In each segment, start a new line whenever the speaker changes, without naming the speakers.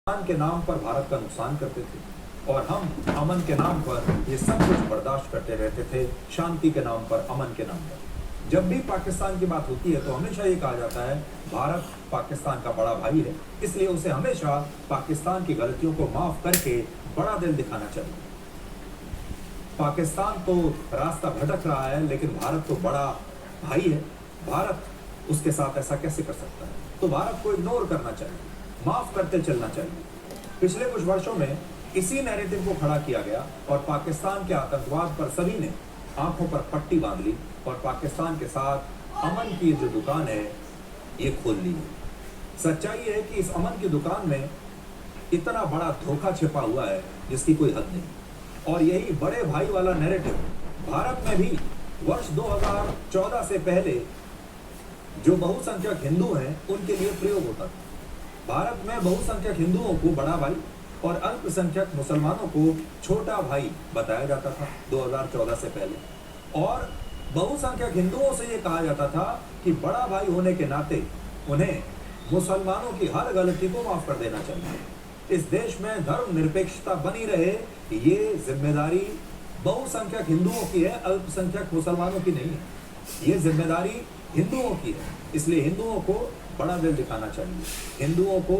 अमन के नाम पर भारत का नुकसान करते थे और हम अमन के नाम पर ये सब कुछ बर्दाश्त करते रहते थे, शांति के नाम पर, अमन के नाम पर। जब भी पाकिस्तान की बात होती है तो हमेशा ये कहा जाता है भारत पाकिस्तान का बड़ा भाई है, इसलिए उसे हमेशा पाकिस्तान की गलतियों को माफ करके बड़ा दिल दिखाना चाहिए। पाकिस्तान तो रास्ता भटक रहा है लेकिन भारत तो बड़ा भाई है, भारत उसके साथ ऐसा कैसे कर सकता है? तो भारत को इग्नोर करना चाहिए, माफ करते चलना चाहिए। पिछले कुछ वर्षों में इसी नैरेटिव को खड़ा किया गया और पाकिस्तान के आतंकवाद पर सभी ने आंखों पर पट्टी बांध ली और पाकिस्तान के साथ अमन की जो दुकान है ये खोल ली है। सच्चाई है कि इस अमन की दुकान में इतना बड़ा धोखा छिपा हुआ है जिसकी कोई हद नहीं। और यही बड़े भाई वाला नैरेटिव भारत में भी वर्ष 2014 से पहले जो बहुसंख्यक हिंदू हैं उनके लिए प्रयोग होता था। भारत में बहुसंख्यक हिंदुओं को बड़ा भाई और अल्पसंख्यक मुसलमानों को छोटा भाई बताया जाता था 2014 से पहले। और बहुसंख्यक हिंदुओं से ये कहा जाता था कि बड़ा भाई होने के नाते उन्हें मुसलमानों की हर गलती को माफ कर देना चाहिए। इस देश में धर्मनिरपेक्षता बनी रहे, ये जिम्मेदारी बहुसंख्यक हिंदुओं की है, अल्पसंख्यक मुसलमानों की नहीं है। ये जिम्मेदारी हिंदुओं की है, इसलिए हिंदुओं को बड़ा दिल दिखाना चाहिए। हिंदुओं को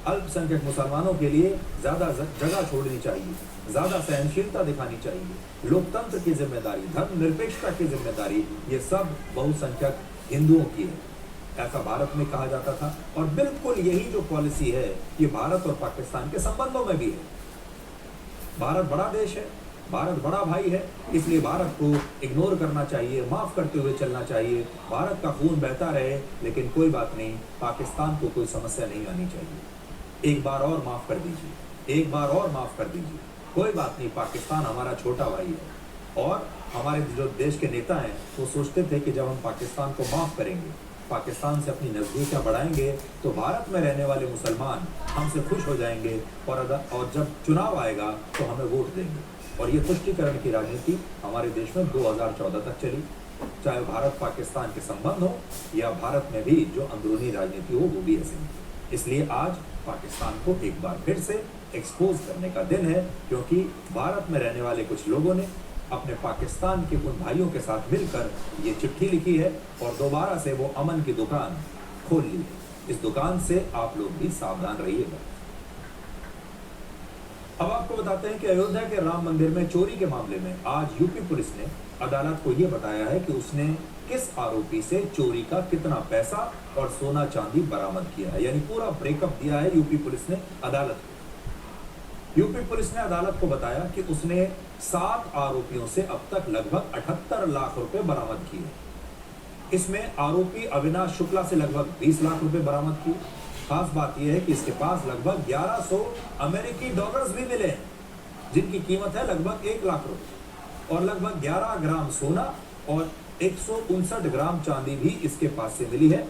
अल्पसंख्यक मुसलमानों के लिए ज़्यादा जगह छोड़नी चाहिए, ज़्यादा सहनशीलता दिखानी चाहिए। लोकतंत्र की जिम्मेदारी, धर्मनिरपेक्षता की जिम्मेदारी, ये सब बहुसंख्यक हिंदुओं की है, ऐसा भारत में कहा जाता था। और बिल्कुल यही जो पॉलिसी है ये भारत और पाकिस्तान के संबंधों में भी है। भारत बड़ा देश है, भारत बड़ा भाई है, इसलिए भारत को इग्नोर करना चाहिए, माफ करते हुए चलना चाहिए। भारत का खून बहता रहे लेकिन कोई बात नहीं, पाकिस्तान को कोई समस्या नहीं आनी चाहिए। एक बार और माफ कर दीजिए, एक बार और माफ कर दीजिए, कोई बात नहीं, पाकिस्तान हमारा छोटा भाई है। और हमारे जो देश के नेता हैं वो सोचते थे कि जब हम पाकिस्तान को माफ करेंगे, पाकिस्तान से अपनी नज़दीकियाँ बढ़ाएंगे तो भारत में रहने वाले मुसलमान हमसे खुश हो जाएंगे और जब चुनाव आएगा तो हमें वोट देंगे। और ये तुष्टीकरण की राजनीति हमारे देश में 2014 तक चली, चाहे भारत पाकिस्तान के संबंध हो या भारत में भी जो अंदरूनी राजनीति हो वो भी ऐसी। इसलिए आज पाकिस्तान को एक बार फिर से एक्सपोज करने का दिन है, क्योंकि भारत में रहने वाले कुछ लोगों ने अपने पाकिस्तान के उन भाइयों के साथ मिलकर ये चिट्ठी लिखी है और दोबारा से वो अमन की दुकान खोल ली है। इस दुकान से आप लोग भी सावधान रहिएगा। अब आपको बताते हैं कि अयोध्या के राम मंदिर में चोरी के मामले में आज यूपी पुलिस ने अदालत को यह बताया है कि उसने किस आरोपी से चोरी का कितना पैसा और सोना चांदी बरामद किया है। यानी पूरा ब्रेकअप दिया है यूपी पुलिस ने अदालत को। यूपी पुलिस ने अदालत को बताया कि उसने 7 आरोपियों से अब तक लगभग 78 लाख रुपए बरामद किए। इसमें आरोपी अविनाश शुक्ला से लगभग 20 लाख रुपए बरामद किए। खास बात यह है कि इसके पास लगभग 1100 अमेरिकी डॉलर्स भी मिले हैं, जिनकी कीमत है लगभग 1 लाख रुपए, और लगभग 11 ग्राम सोना और 159 ग्राम चांदी भी इसके पास से मिली है।